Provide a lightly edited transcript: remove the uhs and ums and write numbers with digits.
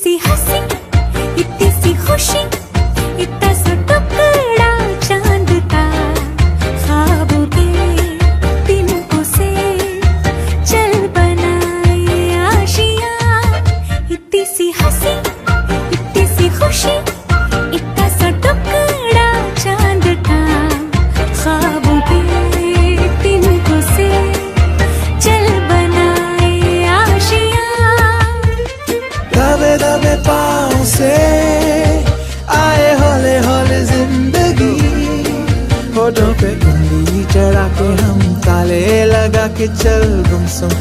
सी हंसी, इतनी सी खुशी, इतना सा टुकड़ा चांद का, ख्वाबों के तिनकों से चल बनाए आशियां। इतनी सी हंसी, इतनी सी खुशी, इतना सा टुकड़ा चांद का, ख्वाबों के तिनकों से चल बनाए आशियां। दबे दबे पाँव से आए हौले हौले जिंदगी, होठों पे उंगली चढ़ा के हम ताले लगा के चल गुमसुम